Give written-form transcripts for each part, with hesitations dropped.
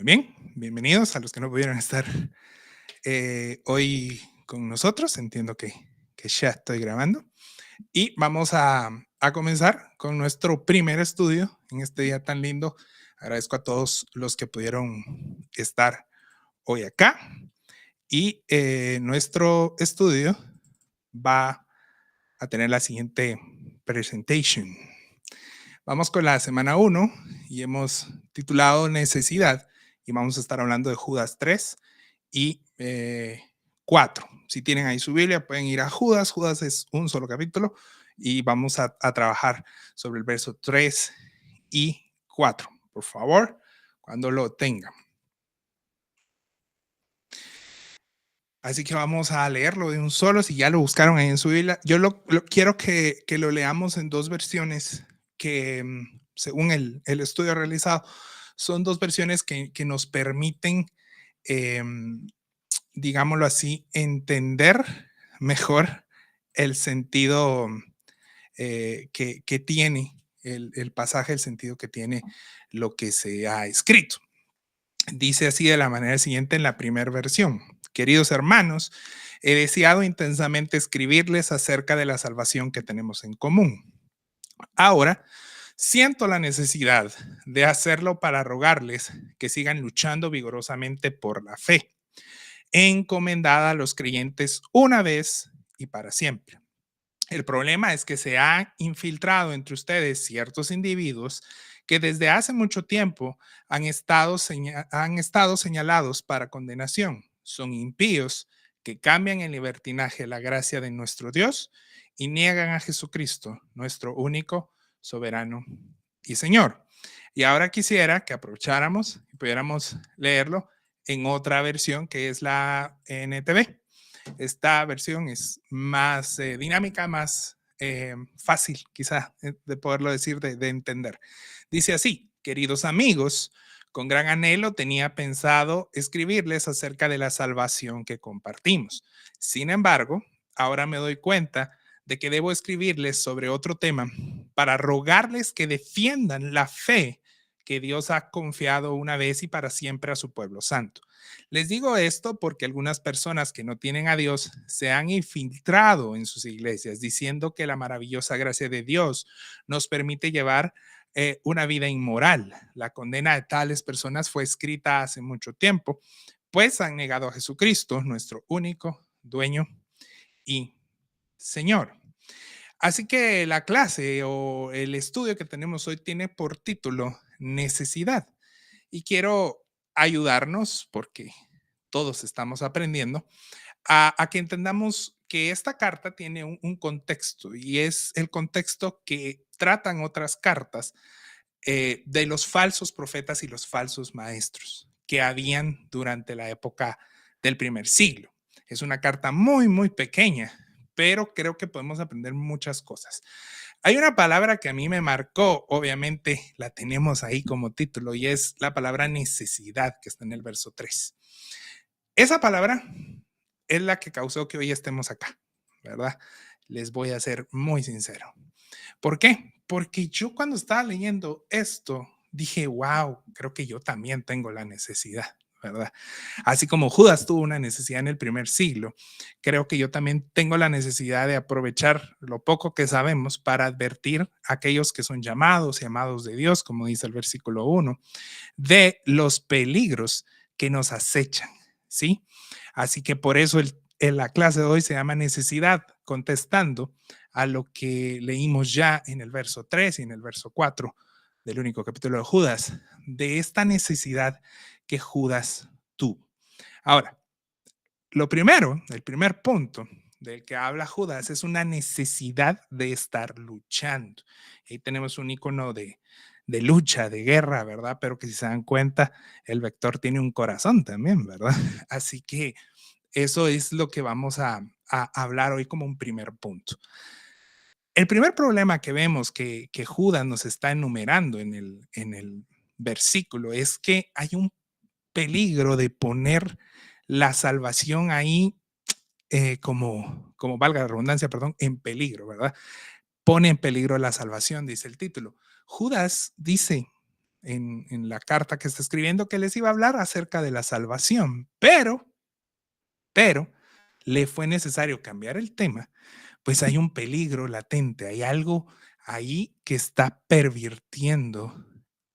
bien, bienvenidos a los que no pudieron estar hoy con nosotros. Entiendo que ya estoy grabando. Y vamos a comenzar con nuestro primer estudio en este día tan lindo. Agradezco a todos los que pudieron estar hoy acá. Y nuestro estudio va a tener la siguiente presentation. Vamos con la semana 1 y hemos titulado Necesidad y vamos a estar hablando de Judas 3 y 4. Si tienen ahí su Biblia, pueden ir a Judas. Judas es un solo capítulo y vamos a trabajar sobre el verso 3 y 4. Por favor, cuando lo tengan. Así que vamos a leerlo de un solo. Si ya lo buscaron ahí en su Biblia, yo quiero que lo leamos en dos versiones que, según el estudio realizado, son dos versiones que nos permiten, em, digámoslo así, entender mejor el sentido que tiene el pasaje, el sentido que tiene lo que se ha escrito. Dice así de la manera siguiente en la primera versión. Queridos hermanos, he deseado intensamente escribirles acerca de la salvación que tenemos en común. Ahora, siento la necesidad de hacerlo para rogarles que sigan luchando vigorosamente por la fe, encomendada a los creyentes una vez y para siempre. El problema es que se ha infiltrado entre ustedes ciertos individuos que desde hace mucho tiempo han estado señalados para condenación. Son impíos que cambian en libertinaje la gracia de nuestro Dios y niegan a Jesucristo, nuestro único soberano y Señor. Y ahora quisiera que aprovecháramos y pudiéramos leerlo en otra versión que es la NTV. Esta versión es más dinámica, más fácil quizá de poderlo decir, de entender. Dice así: queridos amigos, con gran anhelo tenía pensado escribirles acerca de la salvación que compartimos. Sin embargo, ahora me doy cuenta de que debo escribirles sobre otro tema para rogarles que defiendan la fe que Dios ha confiado una vez y para siempre a su pueblo santo. Les digo esto porque algunas personas que no tienen a Dios se han infiltrado en sus iglesias diciendo que la maravillosa gracia de Dios nos permite llevar una vida inmoral. La condena de tales personas fue escrita hace mucho tiempo, pues han negado a Jesucristo, nuestro único dueño y Señor. Así que la clase o el estudio que tenemos hoy tiene por título Necesidad. Y quiero ayudarnos, porque todos estamos aprendiendo, a que entendamos que esta carta tiene un contexto y es el contexto que tratan otras cartas de los falsos profetas y los falsos maestros que habían durante la época del primer siglo. Es una carta muy, muy pequeña, pero creo que podemos aprender muchas cosas. Hay una palabra que a mí me marcó, obviamente la tenemos ahí como título, y es la palabra necesidad, que está en el verso 3. Esa palabra es la que causó que hoy estemos acá, ¿verdad? Les voy a ser muy sincero. ¿Por qué? Porque yo cuando estaba leyendo esto dije, wow, creo que yo también tengo la necesidad, ¿verdad? Así como Judas tuvo una necesidad en el primer siglo, creo que yo también tengo la necesidad de aprovechar lo poco que sabemos para advertir a aquellos que son llamados y amados de Dios, como dice el versículo 1, de los peligros que nos acechan, ¿sí? Así que por eso la clase de hoy se llama Necesidad, contestando a lo que leímos ya en el verso 3 y en el verso 4 del único capítulo de Judas, de esta necesidad que Judas tuvo. Ahora, lo primero, el primer punto del que habla Judas es una necesidad de estar luchando. Ahí tenemos un icono de lucha, de guerra, ¿verdad? Pero que si se dan cuenta, el vector tiene un corazón también, ¿verdad? Así que eso es lo que vamos a hablar hoy como un primer punto. El primer problema que vemos que Judas nos está enumerando en el versículo es que hay un peligro de poner la salvación ahí como valga la redundancia, perdón, en peligro, ¿verdad? Pone en peligro la salvación, dice el título. Judas dice en la carta que está escribiendo que les iba a hablar acerca de la salvación, pero le fue necesario cambiar el tema, pues hay un peligro latente, hay algo ahí que está pervirtiendo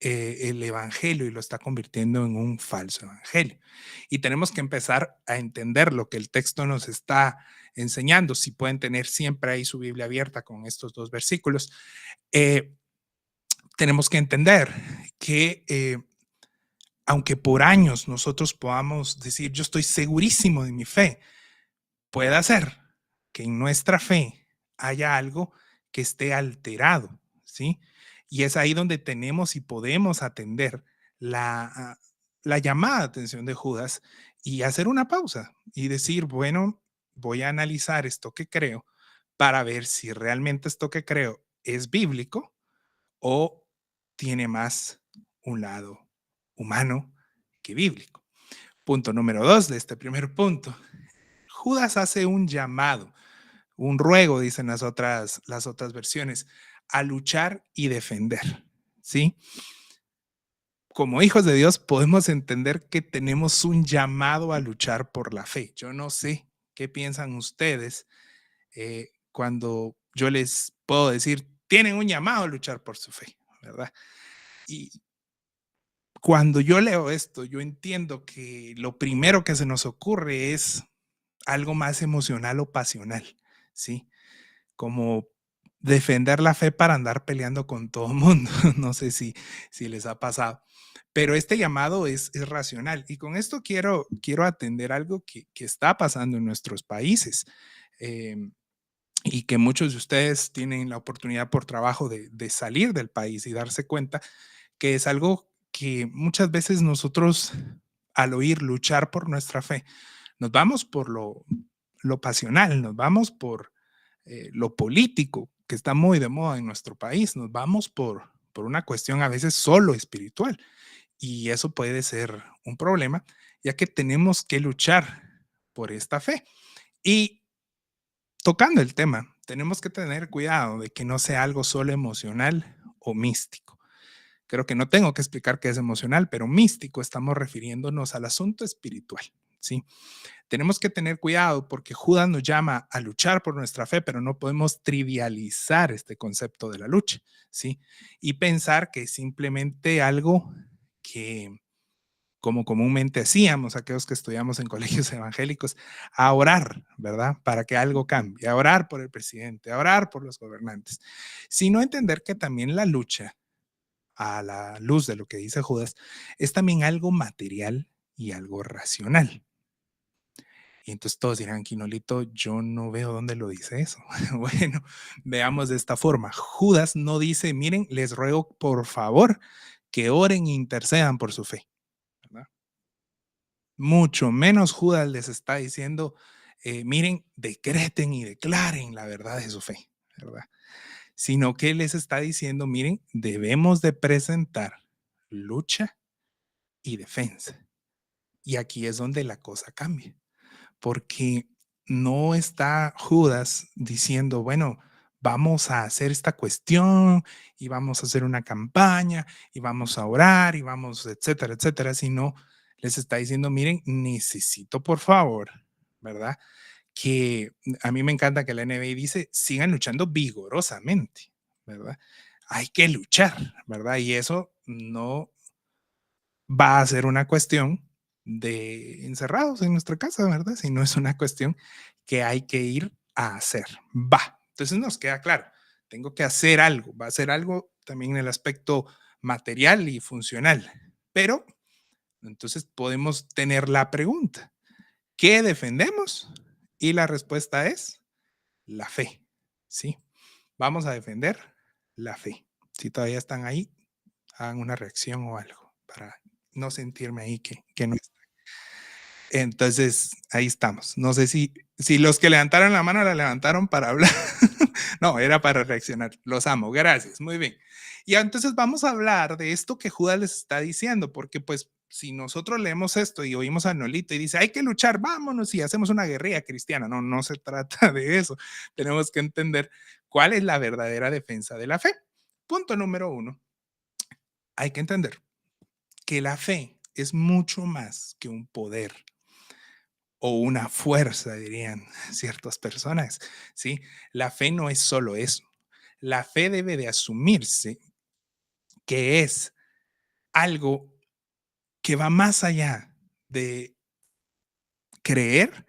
el evangelio y lo está convirtiendo en un falso evangelio. Y tenemos que empezar a entender lo que el texto nos está enseñando. Si pueden tener siempre ahí su Biblia abierta con estos dos versículos, eh, tenemos que entender que aunque por años nosotros podamos decir, yo estoy segurísimo de mi fe, puede ser que en nuestra fe haya algo que esté alterado, ¿sí? Y es ahí donde tenemos y podemos atender la llamada de atención de Judas y hacer una pausa y decir, bueno, voy a analizar esto que creo para ver si realmente esto que creo es bíblico o tiene más un lado humano que bíblico. Punto número 2 de este primer punto. Judas hace un llamado, un ruego, dicen las otras versiones, a luchar y defender, ¿sí? Como hijos de Dios podemos entender que tenemos un llamado a luchar por la fe. Yo no sé qué piensan ustedes cuando yo les puedo decir, tienen un llamado a luchar por su fe, ¿verdad? Y cuando yo leo esto, yo entiendo que lo primero que se nos ocurre es algo más emocional o pasional, ¿sí? Como defender la fe para andar peleando con todo el mundo. No sé si les ha pasado. Pero este llamado es racional. Y con esto quiero atender algo que está pasando en nuestros países eh, y que muchos de ustedes tienen la oportunidad por trabajo de salir del país y darse cuenta que es algo que muchas veces nosotros al oír luchar por nuestra fe, nos vamos por lo pasional, nos vamos por lo político, que está muy de moda en nuestro país, nos vamos por una cuestión a veces solo espiritual. Y eso puede ser un problema, ya que tenemos que luchar por esta fe. Y tocando el tema, tenemos que tener cuidado de que no sea algo solo emocional o místico. Creo que no tengo que explicar qué es emocional, pero místico estamos refiriéndonos al asunto espiritual, ¿sí? Tenemos que tener cuidado porque Judas nos llama a luchar por nuestra fe, pero no podemos trivializar este concepto de la lucha, ¿sí? Y pensar que es simplemente algo que, como comúnmente hacíamos aquellos que estudiamos en colegios evangélicos, a orar, ¿verdad? Para que algo cambie, a orar por el presidente, a orar por los gobernantes, sino entender que también la lucha, a la luz de lo que dice Judas, es también algo material y algo racional. Y entonces todos dirán, Quinolito, yo no veo dónde lo dice eso. Bueno, veamos de esta forma. Judas no dice, miren, les ruego por favor que oren e intercedan por su fe, ¿verdad? Mucho menos Judas les está diciendo, miren, decreten y declaren la verdad de su fe, ¿verdad? Sino que les está diciendo, miren, debemos de presentar lucha y defensa. Y aquí es donde la cosa cambia, porque no está Judas diciendo, bueno, vamos a hacer esta cuestión y vamos a hacer una campaña y vamos a orar y vamos, etcétera, etcétera, sino les está diciendo, miren, necesito por favor, ¿verdad? Que a mí me encanta que la NBA dice, sigan luchando vigorosamente, ¿verdad? Hay que luchar, ¿verdad? Y eso no va a ser una cuestión de encerrados en nuestra casa, ¿verdad? Si no es una cuestión que hay que ir a hacer. Va. Entonces nos queda claro, tengo que hacer algo, va a ser algo también en el aspecto material y funcional. Pero entonces podemos tener la pregunta, ¿qué defendemos? Y la respuesta es la fe, ¿sí? Vamos a defender la fe. Si todavía están ahí, hagan una reacción o algo para no sentirme ahí que no está. Entonces, ahí estamos. No sé si los que levantaron la mano la levantaron para hablar. No, era para reaccionar. Los amo. Gracias. Muy bien. Y entonces vamos a hablar de esto que Judas les está diciendo, porque pues si nosotros leemos esto y oímos a Nolito y dice, hay que luchar, vámonos y hacemos una guerrilla cristiana. No, no se trata de eso. Tenemos que entender cuál es la verdadera defensa de la fe. Punto número 1. hay que entender que la fe es mucho más que un poder o una fuerza, dirían ciertas personas, ¿sí? La fe no es solo eso. La fe debe de asumirse que es algo que va más allá de creer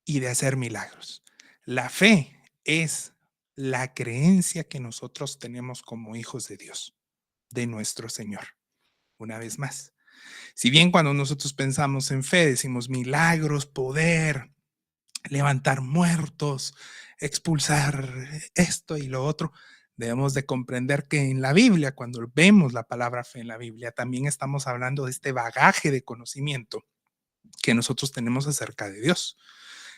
y de hacer milagros. La fe es la creencia que nosotros tenemos como hijos de Dios, de nuestro Señor. Una vez más, si bien cuando nosotros pensamos en fe decimos milagros, poder, levantar muertos, expulsar esto y lo otro, debemos de comprender que en la Biblia, cuando vemos la palabra fe en la Biblia, también estamos hablando de este bagaje de conocimiento que nosotros tenemos acerca de Dios.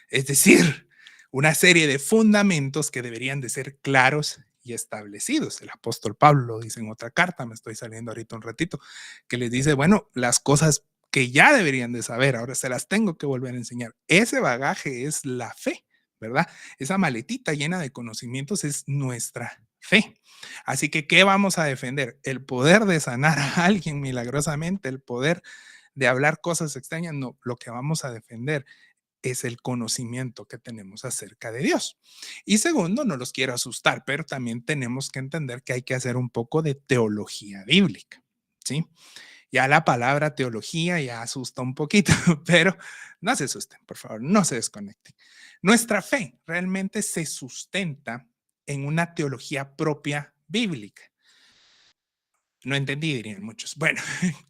Es decir, una serie de fundamentos que deberían de ser claros y establecidos. El apóstol Pablo lo dice en otra carta, me estoy saliendo ahorita un ratito, que les dice, bueno, las cosas que ya deberían de saber, ahora se las tengo que volver a enseñar. Ese bagaje es la fe, ¿verdad? Esa maletita llena de conocimientos es nuestra fe. Así que, ¿qué vamos a defender? El poder de sanar a alguien milagrosamente, el poder de hablar cosas extrañas, no, lo que vamos a defender es el conocimiento que tenemos acerca de Dios. Y segundo, no los quiero asustar, pero también tenemos que entender que hay que hacer un poco de teología bíblica, ¿sí? Ya la palabra teología ya asusta un poquito, pero no se asusten, por favor, no se desconecten. Nuestra fe realmente se sustenta en una teología propia bíblica. No entendí, dirían muchos. Bueno,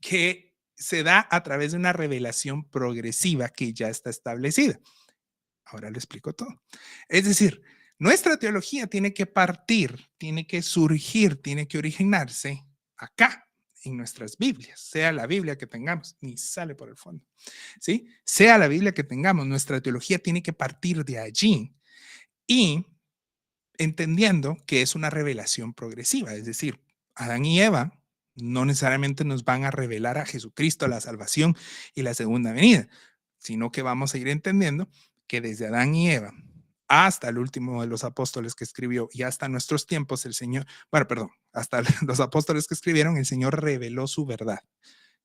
que se da a través de una revelación progresiva que ya está establecida. Ahora lo explico todo. Es decir, nuestra teología tiene que partir, tiene que surgir, tiene que originarse acá, en nuestras Biblias, sea la Biblia que tengamos, ni sale por el fondo, ¿sí? Sea la Biblia que tengamos, nuestra teología tiene que partir de allí y entendiendo que es una revelación progresiva, es decir, Adán y Eva no necesariamente nos van a revelar a Jesucristo, la salvación y la segunda venida, sino que vamos a ir entendiendo que desde Adán y Eva hasta el último de los apóstoles que escribió y hasta nuestros tiempos el Señor, bueno, perdón, hasta los apóstoles que escribieron, el Señor reveló su verdad,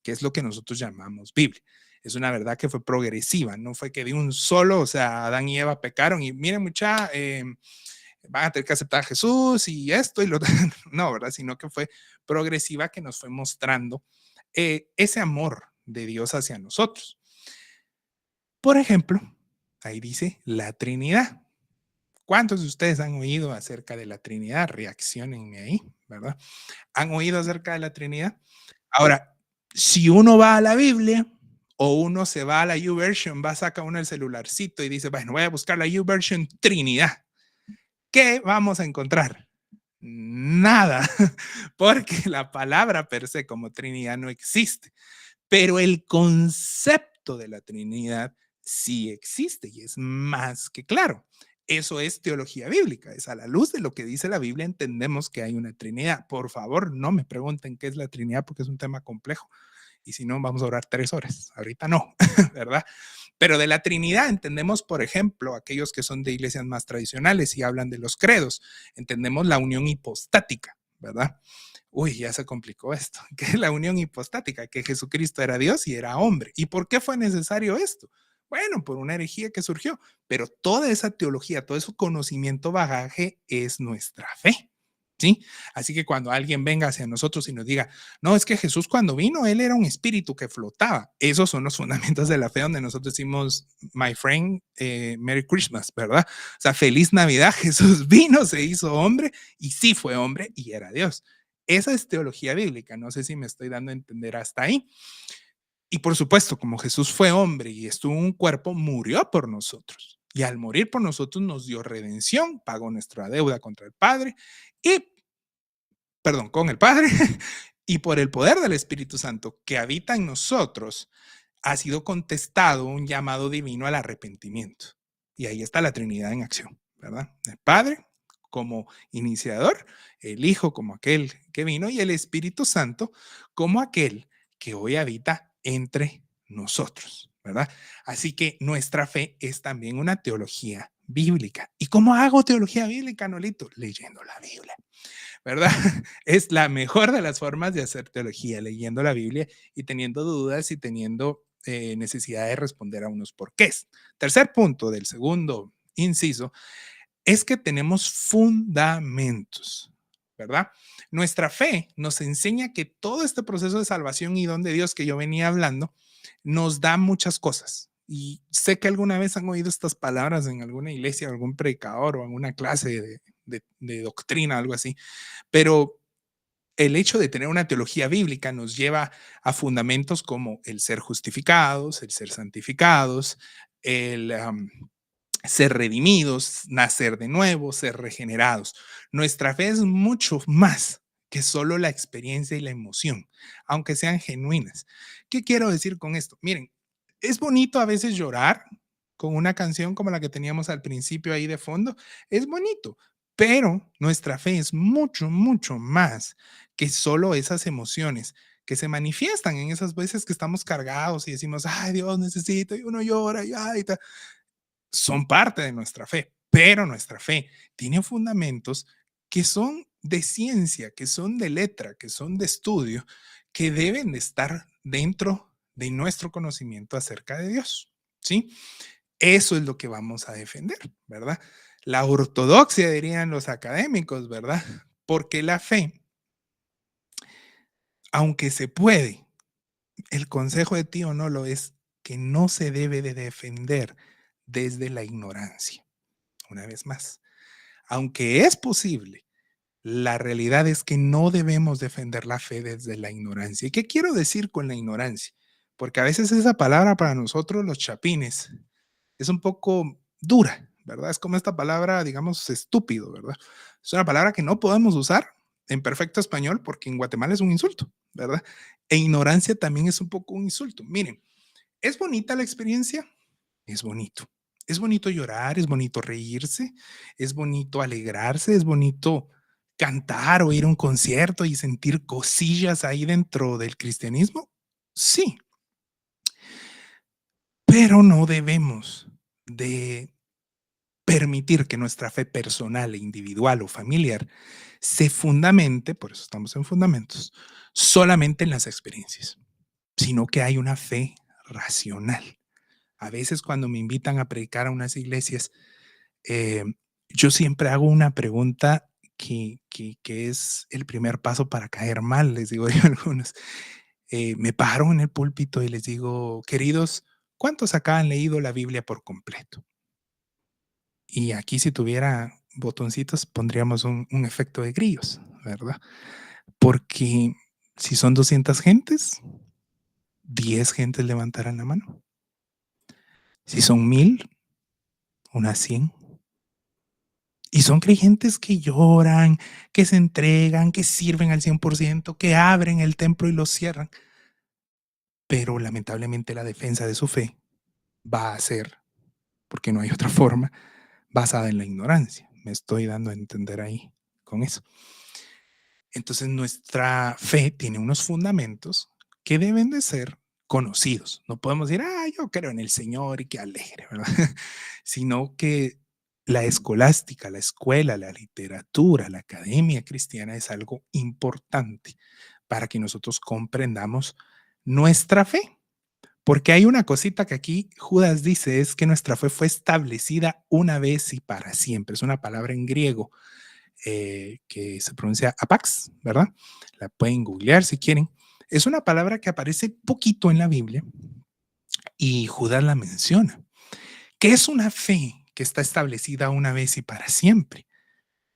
que es lo que nosotros llamamos Biblia. Es una verdad que fue progresiva, no fue que de un solo, o sea, Adán y Eva pecaron y miren mucha, van a tener que aceptar a Jesús y esto y lo no, ¿verdad? Sino que fue progresiva que nos fue mostrando ese amor de Dios hacia nosotros. Por ejemplo, ahí dice la Trinidad. ¿Cuántos de ustedes han oído acerca de la Trinidad? Reaccionenme ahí, ¿verdad? ¿Han oído acerca de la Trinidad? Ahora, si uno va a la Biblia o uno se va a la YouVersion, va a sacar uno el celularcito y dice, bueno, voy a buscar la YouVersion Trinidad. ¿Qué vamos a encontrar? Nada, porque la palabra per se como Trinidad no existe, pero el concepto de la Trinidad sí existe y es más que claro. Eso es teología bíblica, es a la luz de lo que dice la Biblia entendemos que hay una Trinidad. Por favor, no me pregunten qué es la Trinidad porque es un tema complejo y si no vamos a orar 3 horas. Ahorita no, ¿verdad? Pero de la Trinidad entendemos, por ejemplo, aquellos que son de iglesias más tradicionales y hablan de los credos, entendemos la unión hipostática, ¿verdad? Uy, ya se complicó esto, que es la unión hipostática, que Jesucristo era Dios y era hombre. ¿Y por qué fue necesario esto? Bueno, por una herejía que surgió, pero toda esa teología, todo ese conocimiento bagaje es nuestra fe. ¿Sí? Así que cuando alguien venga hacia nosotros y nos diga, no, es que Jesús cuando vino, él era un espíritu que flotaba. Esos son los fundamentos de la fe donde nosotros decimos, my friend, Merry Christmas, ¿verdad? O sea, feliz Navidad, Jesús vino, se hizo hombre y sí fue hombre y era Dios. Esa es teología bíblica, no sé si me estoy dando a entender hasta ahí. Y por supuesto, como Jesús fue hombre y estuvo en un cuerpo, murió por nosotros. Y al morir por nosotros nos dio redención, pagó nuestra deuda contra el Padre y, perdón, con el Padre y por el poder del Espíritu Santo que habita en nosotros, ha sido contestado un llamado divino al arrepentimiento. Y ahí está la Trinidad en acción, ¿verdad? El Padre como iniciador, el Hijo como aquel que vino y el Espíritu Santo como aquel que hoy habita entre nosotros, ¿verdad? Así que nuestra fe es también una teología bíblica. ¿Y cómo hago teología bíblica, Nolito? Leyendo la Biblia. ¿verdad? Es la mejor de las formas de hacer teología, leyendo la Biblia y teniendo dudas y teniendo necesidad de responder a unos porqués. Tercer punto del segundo inciso es que tenemos fundamentos, ¿verdad? Nuestra fe nos enseña que todo este proceso de salvación y don de Dios que yo venía hablando nos da muchas cosas. Y sé que alguna vez han oído estas palabras en alguna iglesia, algún predicador o en una clase de doctrina, algo así, pero el hecho de tener una teología bíblica nos lleva a fundamentos como el ser justificados, el ser santificados, el ser redimidos, nacer de nuevo, ser regenerados. Nuestra fe es mucho más que solo la experiencia y la emoción, aunque sean genuinas. ¿Qué quiero decir con esto? Miren, es bonito a veces llorar con una canción como la que teníamos al principio ahí de fondo, es bonito, pero nuestra fe es mucho, mucho más que solo esas emociones que se manifiestan en esas veces que estamos cargados y decimos, ay Dios, necesito, y uno llora, y, ay, son parte de nuestra fe, pero nuestra fe tiene fundamentos que son de ciencia, que son de letra, que son de estudio, que deben de estar dentro de nuestro conocimiento acerca de Dios, ¿sí? Eso es lo que vamos a defender, ¿verdad? La ortodoxia, dirían los académicos, ¿verdad? Porque la fe, aunque se puede, el consejo de tío no lo es, que no se debe de defender desde la ignorancia. Una vez más, aunque es posible, la realidad es que no debemos defender la fe desde la ignorancia. ¿Y qué quiero decir con la ignorancia? Porque a veces esa palabra para nosotros los chapines es un poco dura, ¿verdad? Es como esta palabra, digamos, estúpido, ¿verdad? Es una palabra que no podemos usar en perfecto español porque en Guatemala es un insulto, ¿verdad? E ignorancia también es un poco un insulto. Miren, ¿es bonita la experiencia? Es bonito. Es bonito llorar, es bonito reírse, es bonito alegrarse, es bonito cantar o ir a un concierto y sentir cosillas ahí dentro del cristianismo. Sí, pero no debemos de permitir que nuestra fe personal e individual o familiar se fundamente, por eso estamos en fundamentos, solamente en las experiencias, sino que hay una fe racional. A veces cuando me invitan a predicar a unas iglesias, eh, yo siempre hago una pregunta que es el primer paso para caer mal, les digo yo a algunos. Me paro en el púlpito y les digo, queridos, ¿cuántos acá han leído la Biblia por completo? Y aquí si tuviera botoncitos pondríamos un efecto de grillos, ¿verdad? Porque si son 200 gentes, 10 gentes levantarán la mano. Si son 1000, unas 100. Y son creyentes que lloran, que se entregan, que sirven al 100%, que abren el templo y lo cierran. Pero lamentablemente la defensa de su fe va a ser, porque no hay otra forma, basada en la ignorancia. Me estoy dando a entender ahí con eso. Entonces nuestra fe tiene unos fundamentos que deben de ser conocidos. No podemos decir, ah, yo creo en el Señor y qué alegre, ¿verdad? Sino que la escolástica, la escuela, la literatura, la academia cristiana es algo importante para que nosotros comprendamos nuestra fe. Porque hay una cosita que aquí Judas dice, es que nuestra fe fue establecida una vez y para siempre. Es una palabra en griego que se pronuncia apax, ¿verdad? La pueden googlear si quieren. Es una palabra que aparece poquito en la Biblia y Judas la menciona. ¿Qué es una fe que está establecida una vez y para siempre?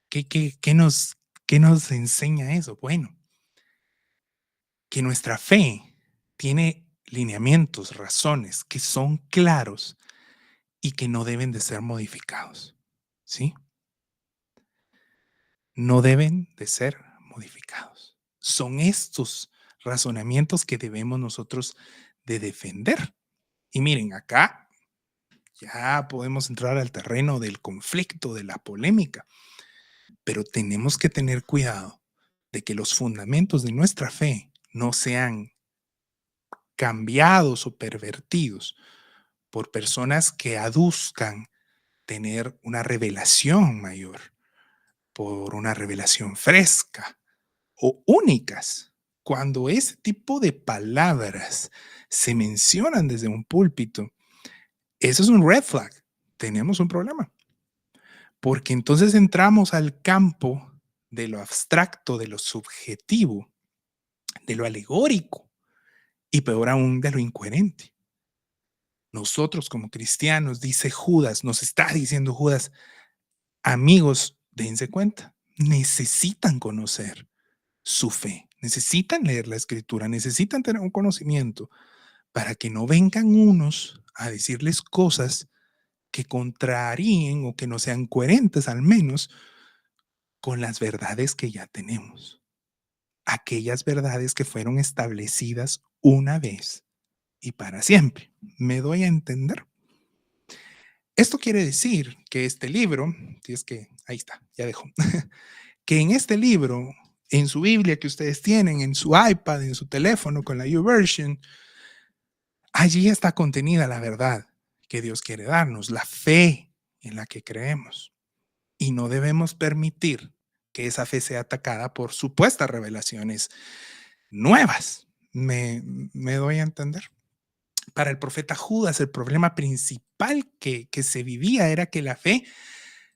¿Qué nos enseña eso? Bueno, que nuestra fe tiene lineamientos, razones que son claros y que no deben de ser modificados, ¿sí? No deben de ser modificados. Son estos razonamientos que debemos nosotros de defender. Y miren, acá ya podemos entrar al terreno del conflicto, de la polémica, pero tenemos que tener cuidado de que los fundamentos de nuestra fe no sean cambiados o pervertidos por personas que aduzcan tener una revelación mayor, por una revelación fresca o únicas. Cuando ese tipo de palabras se mencionan desde un púlpito, eso es un red flag. Tenemos un problema. Porque entonces entramos al campo de lo abstracto, de lo subjetivo, de lo alegórico y peor aún de lo incoherente. Nosotros como cristianos, dice Judas, nos está diciendo Judas, amigos, dense cuenta, necesitan conocer su fe, necesitan leer la escritura, necesitan tener un conocimiento para que no vengan unos a decirles cosas que contraríen o que no sean coherentes al menos con las verdades que ya tenemos, aquellas verdades que fueron establecidas una vez y para siempre. ¿Me doy a entender? Esto quiere decir que este libro, si es que ahí está, ya dejo, que en este libro, en su Biblia que ustedes tienen, en su iPad, en su teléfono con la YouVersion, allí está contenida la verdad que Dios quiere darnos, la fe en la que creemos. Y no debemos permitir que esa fe sea atacada por supuestas revelaciones nuevas. ¿Me doy a entender? Para el profeta Judas, el problema principal que se vivía era que la fe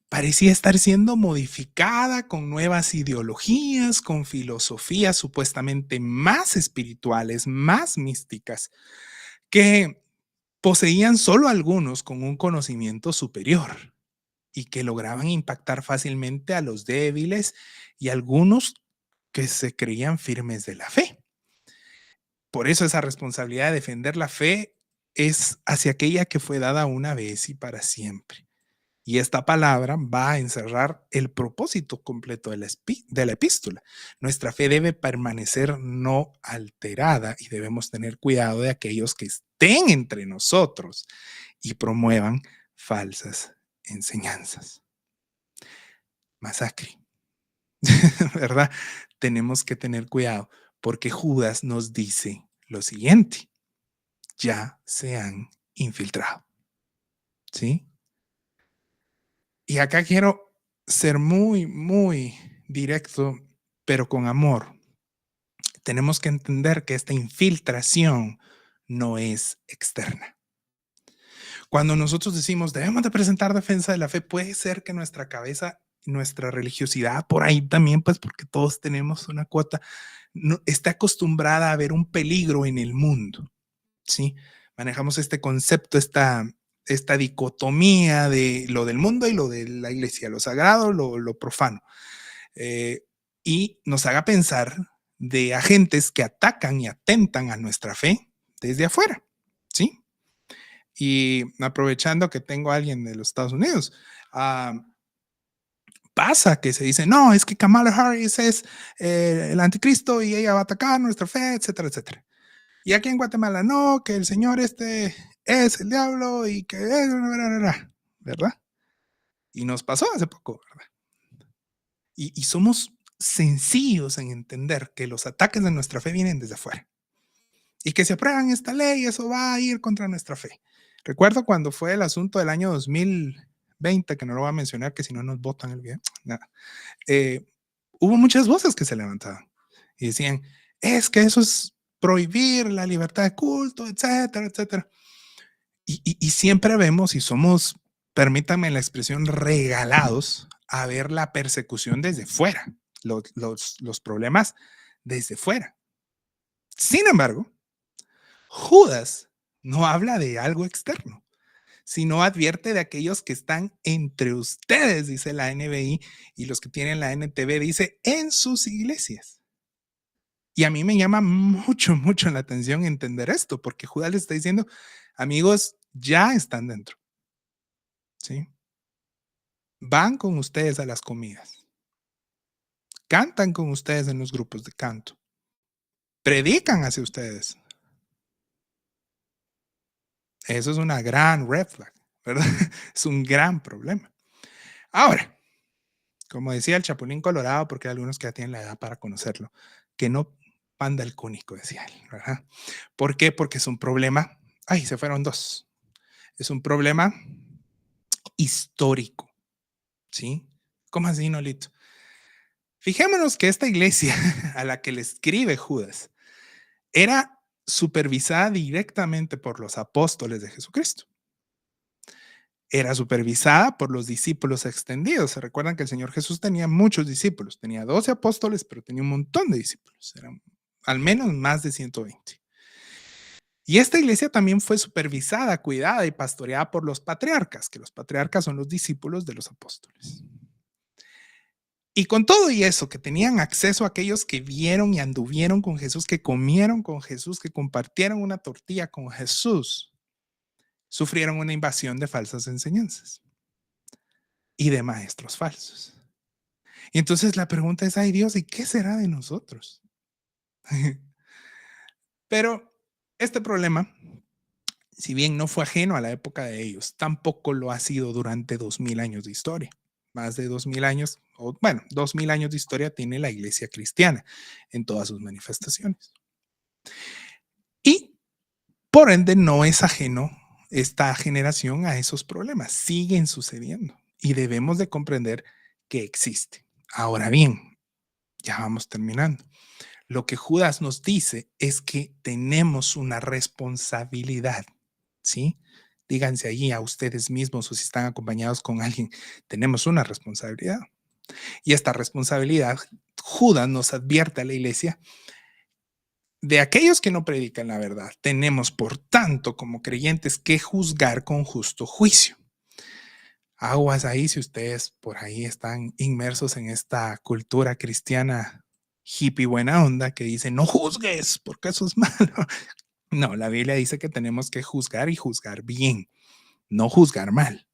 parecía estar siendo modificada con nuevas ideologías, con filosofías supuestamente más espirituales, más místicas, que poseían solo algunos con un conocimiento superior y que lograban impactar fácilmente a los débiles y algunos que se creían firmes de la fe. Por eso esa responsabilidad de defender la fe es hacia aquella que fue dada una vez y para siempre. Y esta palabra va a encerrar el propósito completo de la epístola. Nuestra fe debe permanecer no alterada y debemos tener cuidado de aquellos que estén entre nosotros y promuevan falsas enseñanzas. Masacre, ¿verdad? Tenemos que tener cuidado porque Judas nos dice lo siguiente, ya se han infiltrado, ¿sí? Y acá quiero ser muy, muy directo, pero con amor. Tenemos que entender que esta infiltración no es externa. Cuando nosotros decimos debemos de presentar defensa de la fe, puede ser que nuestra cabeza, nuestra religiosidad, por ahí también, pues porque todos tenemos una cuota, no, está acostumbrada a ver un peligro en el mundo, ¿sí? Manejamos este concepto, esta dicotomía de lo del mundo y lo de la iglesia, lo sagrado, lo profano. eh, y nos haga pensar de agentes que atacan y atentan a nuestra fe desde afuera, ¿sí? Y aprovechando que tengo a alguien de los Estados Unidos, pasa que se dice, no, es que Kamala Harris es el anticristo y ella va a atacar nuestra fe, etcétera, etcétera. Y aquí en Guatemala, no, que el señor este es el diablo y que ¿verdad? Y nos pasó hace poco, ¿verdad? Y somos sencillos en entender que los ataques de nuestra fe vienen desde afuera. Y que si aprueban esta ley, eso va a ir contra nuestra fe. Recuerdo cuando fue el asunto del año 2020, que no lo voy a mencionar, que si no nos votan el video, nada. Hubo muchas voces que se levantaban y decían, es que eso es prohibir la libertad de culto, etcétera, etcétera. Y siempre vemos y somos, permítanme la expresión, regalados a ver la persecución desde fuera, los problemas desde fuera. Sin embargo, Judas no habla de algo externo, sino advierte de aquellos que están entre ustedes, dice la NBI, y los que tienen la NTV dice en sus iglesias. Y a mí me llama mucho, mucho la atención entender esto, porque Judas le está diciendo, amigos, ya están dentro, ¿sí? Van con ustedes a las comidas, cantan con ustedes en los grupos de canto, predican hacia ustedes. Eso es una gran red flag, ¿verdad? Es un gran problema. Ahora, como decía el Chapulín Colorado, porque hay algunos que ya tienen la edad para conocerlo, que no panda el cúnico, decía él, ¿verdad? ¿Por qué? Porque es un problema, ay, se fueron dos, es un problema histórico, ¿sí? ¿Cómo así, Nolito? Fijémonos que esta iglesia a la que le escribe Judas era supervisada directamente por los apóstoles de Jesucristo. Era supervisada por los discípulos extendidos. Se recuerdan que el Señor Jesús tenía muchos discípulos, tenía 12 apóstoles, pero tenía un montón de discípulos, eran al menos más de 120. Y esta iglesia también fue supervisada, cuidada y pastoreada por los patriarcas, que los patriarcas son los discípulos de los apóstoles. Y con todo y eso, que tenían acceso a aquellos que vieron y anduvieron con Jesús, que comieron con Jesús, que compartieron una tortilla con Jesús, sufrieron una invasión de falsas enseñanzas y de maestros falsos. Y entonces la pregunta es, ay Dios, ¿y qué será de nosotros? Pero este problema, si bien no fue ajeno a la época de ellos, tampoco lo ha sido durante 2000 años de historia. Más de 2000 años, o bueno, 2000 años de historia tiene la iglesia cristiana en todas sus manifestaciones. Y por ende no es ajeno esta generación a esos problemas. Siguen sucediendo y debemos de comprender que existe. Ahora bien, ya vamos terminando. Lo que Judas nos dice es que tenemos una responsabilidad, ¿sí? Díganse allí a ustedes mismos o si están acompañados con alguien, tenemos una responsabilidad. Y esta responsabilidad, Judas nos advierte a la iglesia de aquellos que no predican la verdad. Tenemos, por tanto, como creyentes, que juzgar con justo juicio. Aguas ahí si ustedes por ahí están inmersos en esta cultura cristiana hippie buena onda que dice no juzgues porque eso es malo. No, la Biblia dice que tenemos que juzgar y juzgar bien, no juzgar mal.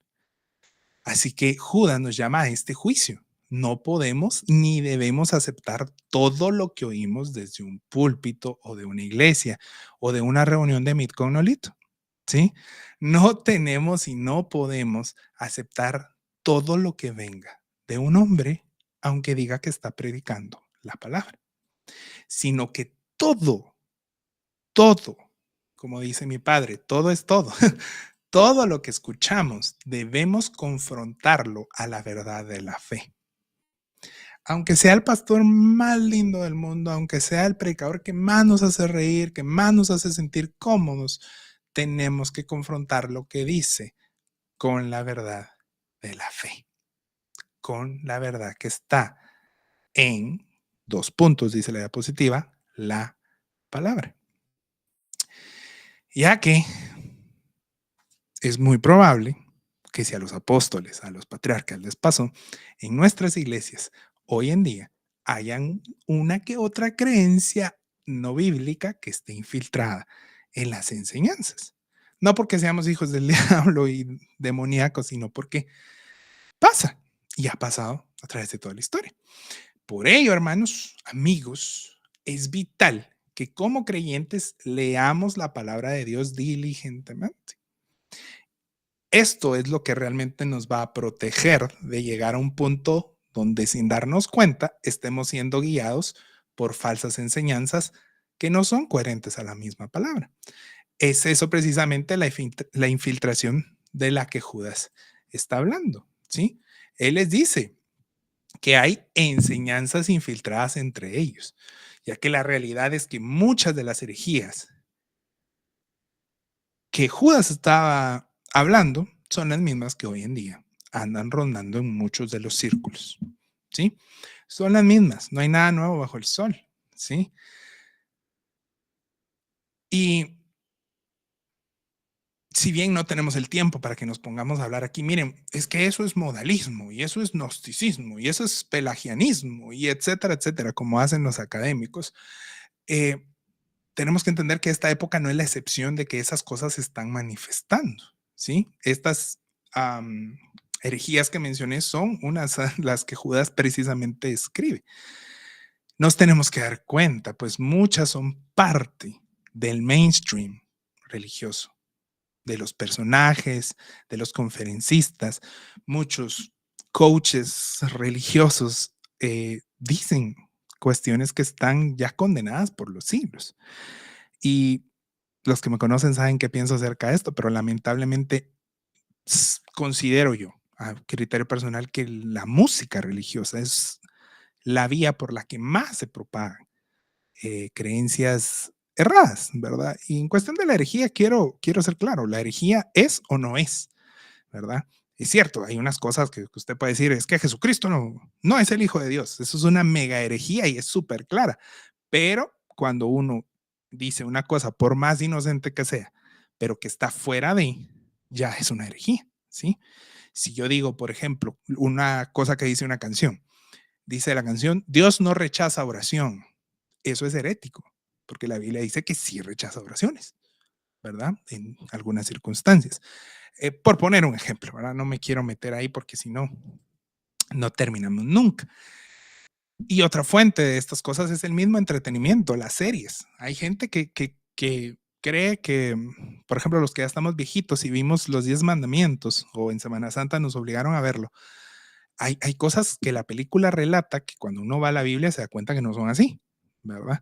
Así que Judas nos llama a este juicio. No podemos ni debemos aceptar todo lo que oímos desde un púlpito o de una iglesia o de una reunión de Mitcon Nolito. ¿Sí? No tenemos y no podemos aceptar todo lo que venga de un hombre, aunque diga que está predicando la palabra, sino que todo, como dice mi padre, todo es todo. Todo lo que escuchamos debemos confrontarlo a la verdad de la fe. Aunque sea el pastor más lindo del mundo, aunque sea el predicador que más nos hace reír, que más nos hace sentir cómodos, tenemos que confrontar lo que dice con la verdad de la fe, con la verdad que está en 2 puntos, dice la diapositiva, la palabra. Ya que es muy probable que si a los apóstoles, a los patriarcas les pasó, en nuestras iglesias hoy en día hayan una que otra creencia no bíblica que esté infiltrada en las enseñanzas. No porque seamos hijos del diablo y demoníacos, sino porque pasa y ha pasado a través de toda la historia. Por ello, hermanos, amigos, es vital que como creyentes leamos la palabra de Dios diligentemente. Esto es lo que realmente nos va a proteger de llegar a un punto donde sin darnos cuenta estemos siendo guiados por falsas enseñanzas que no son coherentes a la misma palabra. Es eso precisamente la infiltración de la que Judas está hablando, ¿sí? Él les dice que hay enseñanzas infiltradas entre ellos, ya que la realidad es que muchas de las herejías que Judas estaba hablando son las mismas que hoy en día andan rondando en muchos de los círculos, ¿sí? Son las mismas, no hay nada nuevo bajo el sol, ¿sí? Y si bien no tenemos el tiempo para que nos pongamos a hablar aquí, miren, es que eso es modalismo y eso es gnosticismo y eso es pelagianismo y etcétera, etcétera, como hacen los académicos. Eh, Tenemos que entender que esta época no es la excepción de que esas cosas se están manifestando, ¿sí? Estas herejías que mencioné son unas las que Judas precisamente escribe. Nos tenemos que dar cuenta, pues muchas son parte del mainstream religioso, de los personajes, de los conferencistas. Muchos coaches religiosos dicen cuestiones que están ya condenadas por los siglos. Y los que me conocen saben qué pienso acerca de esto, pero lamentablemente considero yo, a criterio personal, que la música religiosa es la vía por la que más se propagan creencias erradas, ¿verdad? Y en cuestión de la herejía, quiero ser claro, la herejía es o no es, ¿verdad? Es cierto, hay unas cosas que usted puede decir, es que Jesucristo no es el Hijo de Dios, eso es una mega herejía y es súper clara, pero cuando uno dice una cosa, por más inocente que sea, pero que está fuera de, ya es una herejía, ¿sí? Si yo digo, por ejemplo, una cosa que dice una canción, dice la canción, Dios no rechaza oración, eso es herético, porque la Biblia dice que sí rechaza oraciones, ¿verdad? En algunas circunstancias. Por poner un ejemplo, ¿verdad? No me quiero meter ahí porque si no, no terminamos nunca. Y otra fuente de estas cosas es el mismo entretenimiento, las series. Hay gente que cree que, por ejemplo, los que ya estamos viejitos y vimos los 10 mandamientos o en Semana Santa nos obligaron a verlo. Hay cosas que la película relata que cuando uno va a la Biblia se da cuenta que no son así, ¿verdad?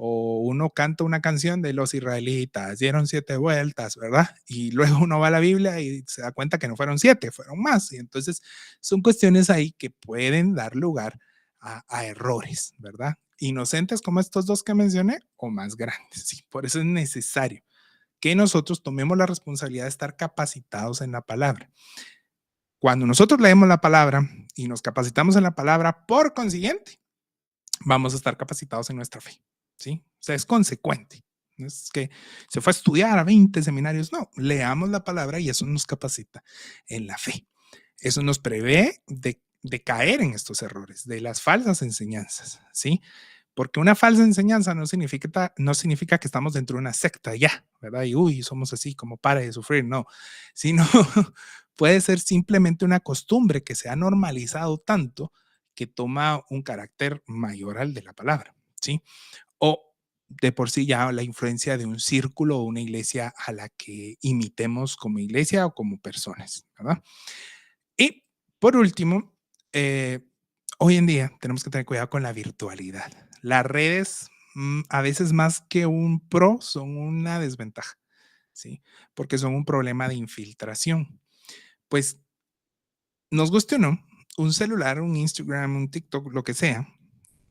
O uno canta una canción de los israelitas, dieron 7 vueltas, ¿verdad? Y luego uno va a la Biblia y se da cuenta que no fueron 7, fueron más. Y entonces son cuestiones ahí que pueden dar lugar a errores, ¿verdad? Inocentes como estos dos que mencioné o más grandes. Sí, por eso es necesario que nosotros tomemos la responsabilidad de estar capacitados en la palabra. Cuando nosotros leemos la palabra y nos capacitamos en la palabra, por consiguiente, vamos a estar capacitados en nuestra fe, ¿sí? O sea, es consecuente. No es que se fue a estudiar a 20 seminarios, no, leamos la palabra y eso nos capacita en la fe. Eso nos prevé de caer en estos errores, de las falsas enseñanzas, ¿sí? Porque una falsa enseñanza no significa que estamos dentro de una secta ya, ¿verdad? Y uy, somos así como para de sufrir, no, sino puede ser simplemente una costumbre que se ha normalizado tanto que toma un carácter mayor al de la palabra, ¿sí? O de por sí ya la influencia de un círculo o una iglesia a la que imitemos como iglesia o como personas, ¿verdad? Y por último, eh, hoy en día tenemos que tener cuidado con la virtualidad. Las redes, a veces más que un pro, son una desventaja, ¿sí? Porque son un problema de infiltración. Pues, nos guste o no, un celular, un Instagram, un TikTok, lo que sea,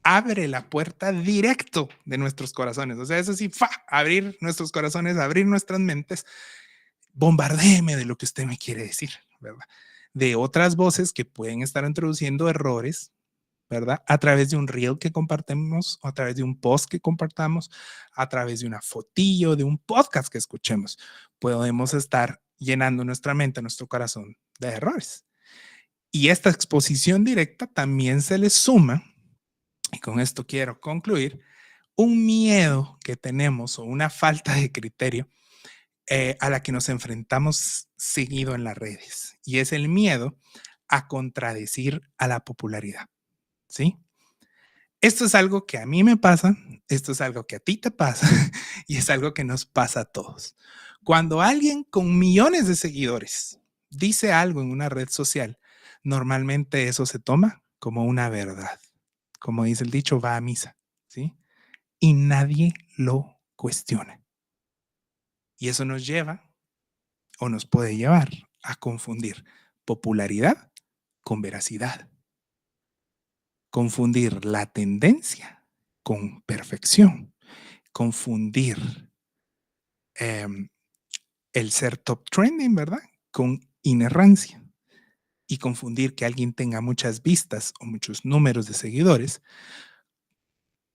abre la puerta directo de nuestros corazones. O sea, eso sí, ¡fa! Abrir nuestros corazones, abrir nuestras mentes, bombardéeme de lo que usted me quiere decir, ¿verdad? De otras voces que pueden estar introduciendo errores, ¿verdad? A través de un reel que compartimos, o a través de un post que compartamos, a través de una fotillo, de un podcast que escuchemos. Podemos estar llenando nuestra mente, nuestro corazón de errores. Y esta exposición directa también se le suma, y con esto quiero concluir, un miedo que tenemos o una falta de criterio a la que nos enfrentamos seguido en las redes. Y es el miedo a contradecir a la popularidad, ¿sí? Esto es algo que a mí me pasa, esto es algo que a ti te pasa y es algo que nos pasa a todos. Cuando alguien con millones de seguidores dice algo en una red social, normalmente eso se toma como una verdad. Como dice el dicho, va a misa, ¿sí? Y nadie lo cuestiona. Y eso nos lleva o nos puede llevar a confundir popularidad con veracidad, confundir la tendencia con perfección, confundir em, el ser top trending, ¿verdad? Con inerrancia y confundir que alguien tenga muchas vistas o muchos números de seguidores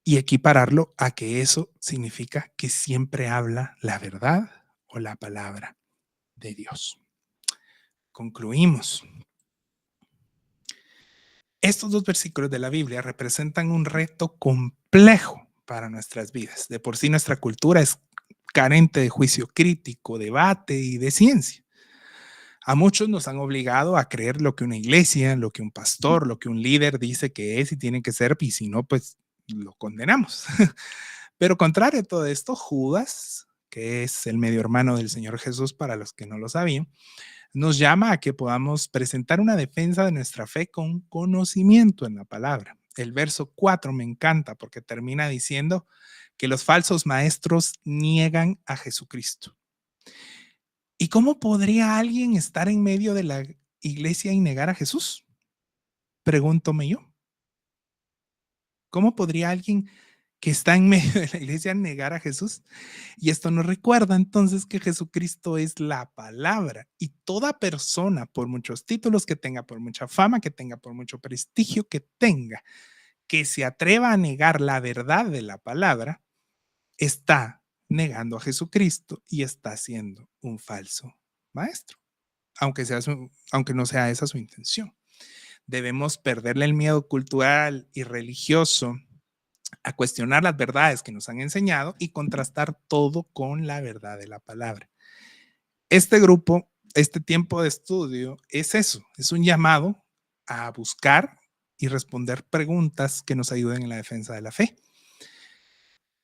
y equipararlo a que eso significa que siempre habla la verdad o la palabra de Dios. Concluimos. Estos dos versículos de la Biblia representan un reto complejo para nuestras vidas. De por sí nuestra cultura es carente de juicio crítico, debate y de ciencia. A muchos nos han obligado a creer lo que una iglesia, lo que un pastor, lo que un líder dice que es y tiene que ser, y si no, pues lo condenamos. Pero contrario a todo esto, Judas, que es el medio hermano del Señor Jesús para los que no lo sabían, nos llama a que podamos presentar una defensa de nuestra fe con conocimiento en la palabra. El verso 4 me encanta porque termina diciendo que los falsos maestros niegan a Jesucristo. ¿Y cómo podría alguien estar en medio de la iglesia y negar a Jesús? Pregúntome yo. ¿Cómo podría alguien que está en medio de la iglesia negar a Jesús? Y esto nos recuerda entonces que Jesucristo es la palabra y toda persona, por muchos títulos que tenga, por mucha fama que tenga, por mucho prestigio que tenga, que se atreva a negar la verdad de la palabra, está negando a Jesucristo y está siendo un falso maestro, aunque no sea esa su intención. Debemos perderle el miedo cultural y religioso a cuestionar las verdades que nos han enseñado y contrastar todo con la verdad de la palabra. Este grupo, este tiempo de estudio es eso, es un llamado a buscar y responder preguntas que nos ayuden en la defensa de la fe.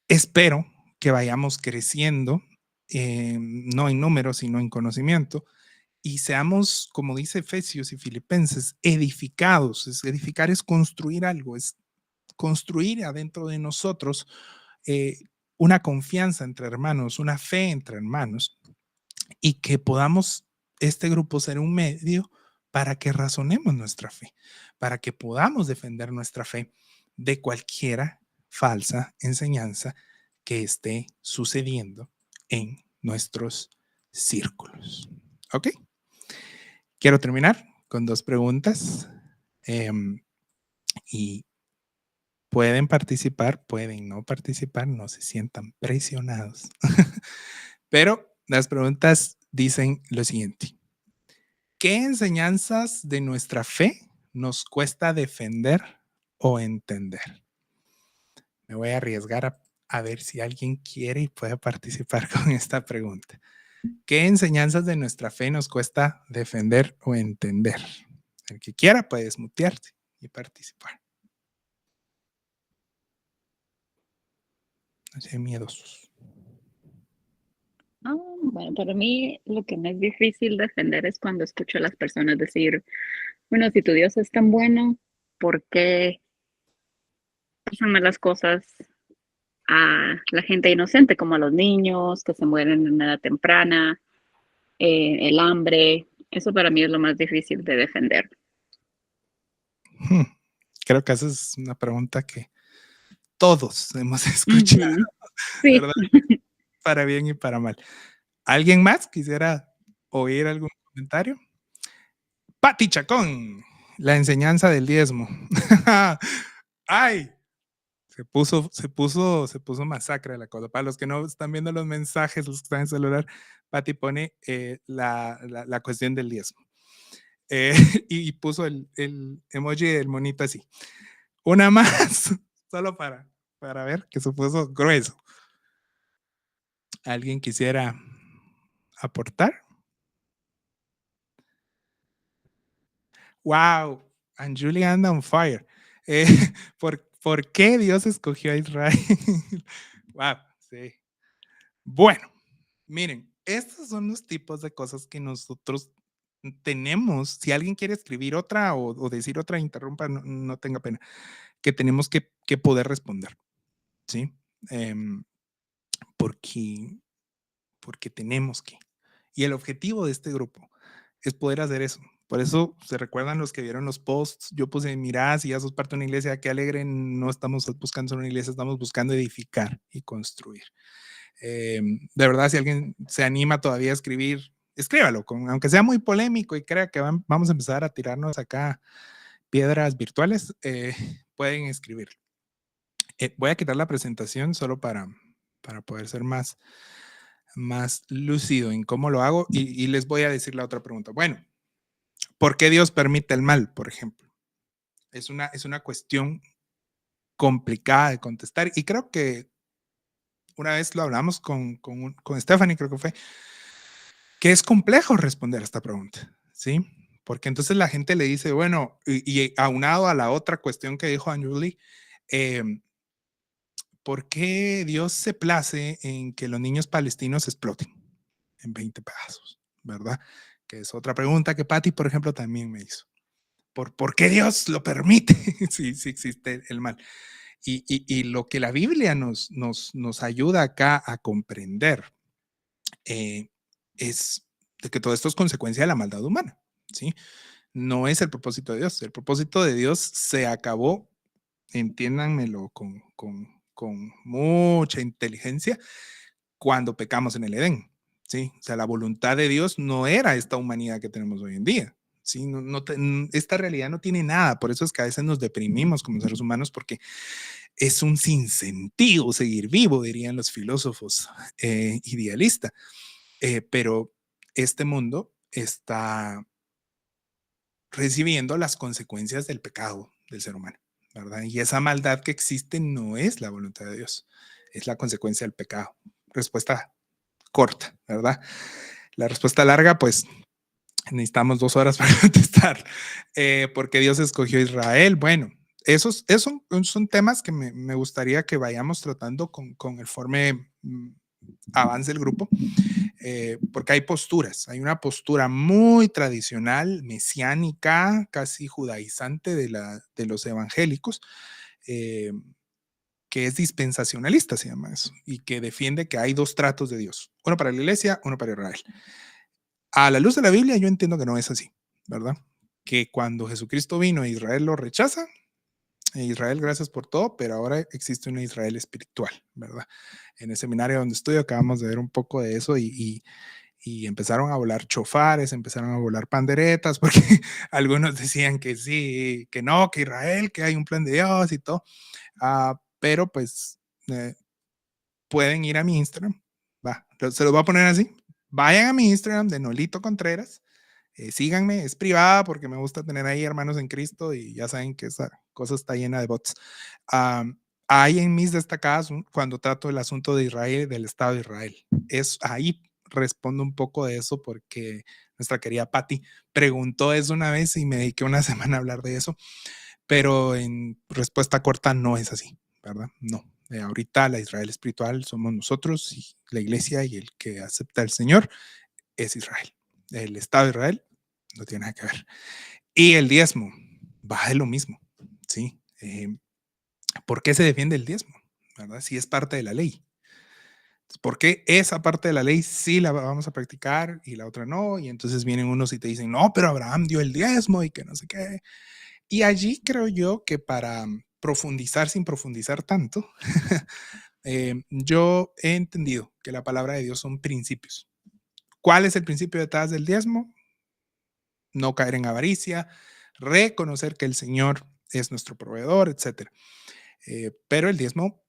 Espero que vayamos creciendo, no en números, sino en conocimiento, y seamos, como dice Efesios y Filipenses, edificados. Edificar es construir algo, es construir adentro de nosotros eh, una confianza entre hermanos, una fe entre hermanos, y que podamos este grupo ser un medio para que razonemos nuestra fe, para que podamos defender nuestra fe de cualquiera falsa enseñanza que esté sucediendo en nuestros círculos. ¿Ok? Quiero terminar con dos preguntas y pueden participar, pueden no participar, no se sientan presionados. Pero las preguntas dicen lo siguiente. ¿Qué enseñanzas de nuestra fe nos cuesta defender o entender? Me voy a arriesgar a ver si alguien quiere y puede participar con esta pregunta. ¿Qué enseñanzas de nuestra fe nos cuesta defender o entender? El que quiera puede desmutearse y participar. No sean miedosos. Bueno, para mí lo que me es difícil defender es cuando escucho a las personas decir, bueno, si tu Dios es tan bueno, ¿por qué pasan las cosas a la gente inocente, como a los niños que se mueren en edad temprana, el hambre? Eso para mí es lo más difícil de defender. Creo que esa es una pregunta que todos hemos escuchado, Ujú. Sí. ¿verdad? Para bien y para mal. ¿Alguien más quisiera oír algún comentario? Pati Chacón, la enseñanza del diezmo. ¡Ay! Se puso masacre la cosa. Para los que no están viendo los mensajes, los que están en celular, Pati pone la cuestión del diezmo. Y puso el emoji del monito así. Una más, solo para ver que se puso grueso. ¿Alguien quisiera aportar? Wow, and Julia anda on fire. Eh, ¿por qué Dios escogió a Israel? Wow, sí. Bueno, miren, estos son los tipos de cosas que nosotros tenemos. Si alguien quiere escribir otra o decir otra, interrumpa, no tenga pena, que tenemos que poder responder, ¿sí? Em, porque, porque tenemos que. Y el objetivo de este grupo es poder hacer eso. Por eso se recuerdan los que vieron los posts. Yo puse, mirá, si ya sos parte de una iglesia, qué alegre. No estamos buscando solo una iglesia, estamos buscando edificar y construir. De verdad, si alguien se anima todavía a escribir, escríbalo, aunque sea muy polémico y crea que vamos a empezar a tirarnos acá piedras virtuales, pueden escribir. Voy a quitar la presentación solo para poder ser más lúcido en cómo lo hago y les voy a decir la otra pregunta. Bueno, ¿por qué Dios permite el mal, por ejemplo? Es una cuestión complicada de contestar y creo que una vez lo hablamos con Stephanie, creo que fue, que es complejo responder a esta pregunta, ¿sí? Porque entonces la gente le dice, bueno, y aunado a la otra cuestión que dijo Anjuli, ¿por qué Dios se place en que los niños palestinos exploten en 20 pedazos? ¿Verdad? Que es otra pregunta que Patty, por ejemplo, también me hizo. ¿Por qué Dios lo permite si existe el mal? Y lo que la Biblia nos ayuda acá a comprender es de que todo esto es consecuencia de la maldad humana, ¿sí? No es el propósito de Dios. El propósito de Dios se acabó entiéndanmelo con mucha inteligencia, cuando pecamos en el Edén, ¿sí? O sea, la voluntad de Dios no era esta humanidad que tenemos hoy en día, ¿sí? Esta realidad no tiene nada, por eso es que a veces nos deprimimos como seres humanos, porque es un sinsentido seguir vivo, dirían los filósofos idealistas. Pero este mundo está recibiendo las consecuencias del pecado del ser humano, ¿verdad? Y esa maldad que existe no es la voluntad de Dios, es la consecuencia del pecado. Respuesta corta, ¿verdad? La respuesta larga, pues necesitamos 2 horas para contestar. ¿Por qué Dios escogió a Israel? Bueno, esos son temas que me gustaría que vayamos tratando con el forme avance el grupo. Porque hay posturas, hay una postura muy tradicional, mesiánica, casi judaizante de los evangélicos, eh, que es dispensacionalista, se llama eso, y que defiende que hay dos tratos de Dios, uno para la iglesia, uno para Israel. A la luz de la Biblia yo entiendo que no es así, ¿verdad? Que cuando Jesucristo vino, Israel lo rechaza. Israel, gracias por todo, pero ahora existe una Israel espiritual, ¿verdad? En el seminario donde estoy acabamos de ver un poco de eso y empezaron a volar chofares, empezaron a volar panderetas, porque algunos decían que sí, que no, que Israel, que hay un plan de Dios y todo. Pero pues pueden ir a mi Instagram, va, se los voy a poner así. Vayan a mi Instagram de Nolito Contreras, síganme, es privada porque me gusta tener ahí hermanos en Cristo y ya saben que esa cosa está llena de bots. Hay en mis destacadas cuando trato el asunto de Israel y del Estado de Israel. Es ahí respondo un poco de eso porque nuestra querida Patti preguntó eso una vez y me dediqué una semana a hablar de eso, pero en respuesta corta no es así, ¿verdad? No. Ahorita la Israel espiritual somos nosotros y la iglesia, y el que acepta al Señor es Israel. El Estado de Israel no tiene nada que ver. Y el diezmo va de lo mismo, ¿sí? ¿Por qué se defiende el diezmo? ¿Verdad? Si es parte de la ley. ¿Por qué esa parte de la ley sí la vamos a practicar y la otra no? Y entonces vienen unos y te dicen, no, pero Abraham dio el diezmo y que no sé qué. Y allí creo yo que para profundizar sin profundizar tanto, yo he entendido que la palabra de Dios son principios. ¿Cuál es el principio detrás del diezmo? No caer en avaricia, reconocer que el Señor es nuestro proveedor, etcétera. Pero el diezmo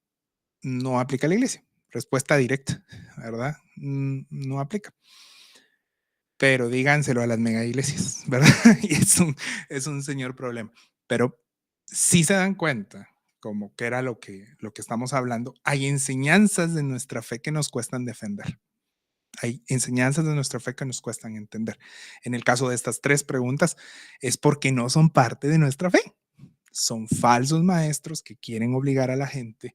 no aplica a la iglesia. Respuesta directa, ¿verdad? No aplica. Pero díganselo a las mega iglesias, ¿verdad? Y es un señor problema. Pero si se dan cuenta, como que era lo que estamos hablando, hay enseñanzas de nuestra fe que nos cuestan defender. Hay enseñanzas de nuestra fe que nos cuestan entender. En el caso de estas 3 preguntas, es porque no son parte de nuestra fe. Son falsos maestros que quieren obligar a la gente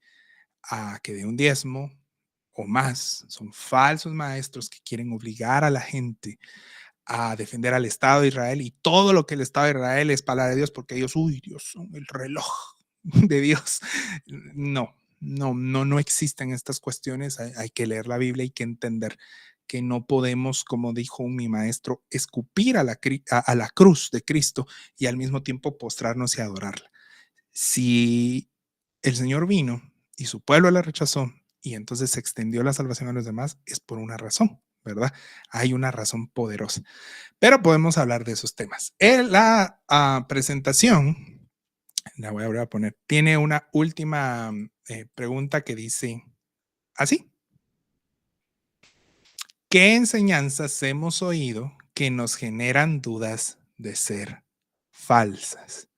a que dé un diezmo o más. Son falsos maestros que quieren obligar a la gente a defender al Estado de Israel y todo lo que el Estado de Israel es palabra de Dios, porque ellos, uy, Dios, son el reloj de Dios. No existen estas cuestiones. Hay que leer la Biblia, hay que entender que no podemos, como dijo mi maestro, escupir a la cruz de Cristo y al mismo tiempo postrarnos y adorarla. Si el Señor vino y su pueblo la rechazó y entonces se extendió la salvación a los demás, es por una razón, ¿verdad? Hay una razón poderosa. Pero podemos hablar de esos temas. En la presentación, la voy a volver a poner, tiene una última pregunta que dice así. ¿Qué enseñanzas hemos oído que nos generan dudas de ser falsas?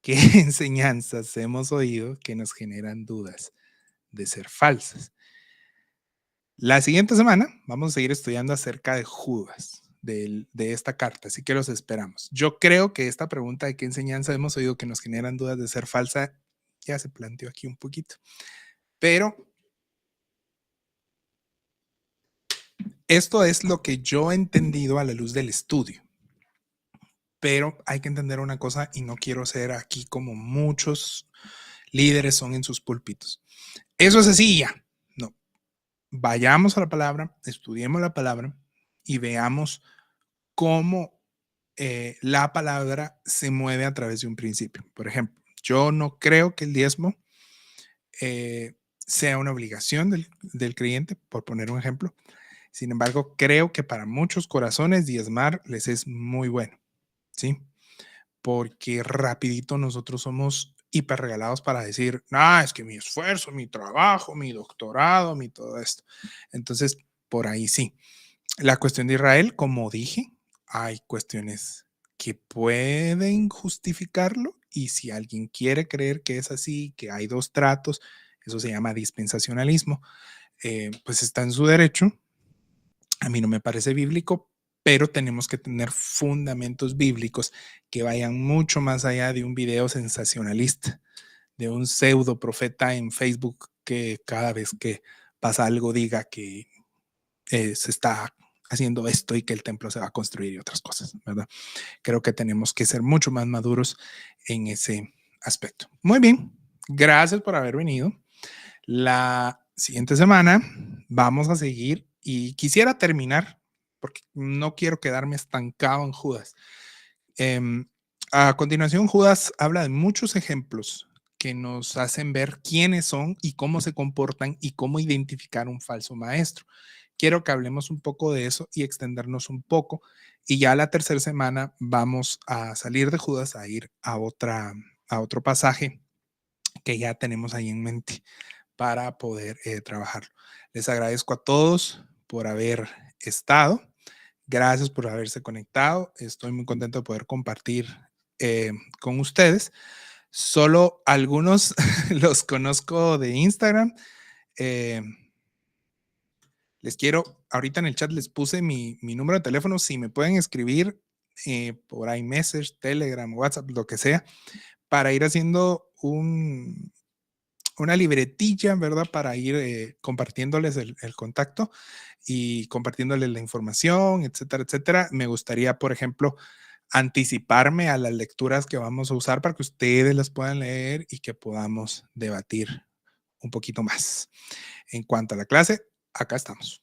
¿Qué enseñanzas hemos oído que nos generan dudas de ser falsas? La siguiente semana vamos a seguir estudiando acerca de Judas, de esta carta, así que los esperamos. Yo creo que esta pregunta de qué enseñanza hemos oído que nos generan dudas de ser falsa ya se planteó aquí un poquito, pero esto es lo que yo he entendido a la luz del estudio. Pero hay que entender una cosa y no quiero ser aquí como muchos líderes son en sus púlpitos. Eso es así ya. No. Vayamos a la palabra, estudiemos la palabra y veamos cómo la palabra se mueve a través de un principio. Por ejemplo, Yo no creo que el diezmo sea una obligación del creyente, por poner un ejemplo. Sin embargo, creo que para muchos corazones diezmar les es muy bueno, ¿sí? Porque rapidito nosotros somos hiper regalados para decir, no, es que mi esfuerzo, mi trabajo, mi doctorado, mi todo esto. Entonces, por ahí sí. La cuestión de Israel, como dije, hay cuestiones que pueden justificarlo y si alguien quiere creer que es así, que hay dos tratos, eso se llama dispensacionalismo, pues está en su derecho. A mí no me parece bíblico, pero tenemos que tener fundamentos bíblicos que vayan mucho más allá de un video sensacionalista, de un pseudo profeta en Facebook que cada vez que pasa algo diga que se está haciendo esto y que el templo se va a construir y otras cosas, ¿verdad? Creo que tenemos que ser mucho más maduros en ese aspecto. Muy bien, gracias por haber venido. La siguiente semana vamos a seguir y quisiera terminar, porque no quiero quedarme estancado en Judas. Em, a continuación, Judas habla de muchos ejemplos que nos hacen ver quiénes son y cómo se comportan y cómo identificar un falso maestro. Quiero que hablemos un poco de eso y extendernos un poco. Y ya la tercera semana vamos a salir de Judas a ir a otro pasaje que ya tenemos ahí en mente para poder trabajarlo. Les agradezco a todos por haber estado. Gracias por haberse conectado. Estoy muy contento de poder compartir con ustedes. Solo algunos los conozco de Instagram. Eh, les quiero, ahorita en el chat les puse mi número de teléfono. Si me pueden escribir por iMessage, Telegram, WhatsApp, lo que sea, para ir haciendo una libretilla, ¿verdad? Para ir compartiéndoles el contacto y compartiéndoles la información, etcétera, etcétera. Me gustaría, por ejemplo, anticiparme a las lecturas que vamos a usar para que ustedes las puedan leer y que podamos debatir un poquito más. En cuanto a la clase, acá estamos.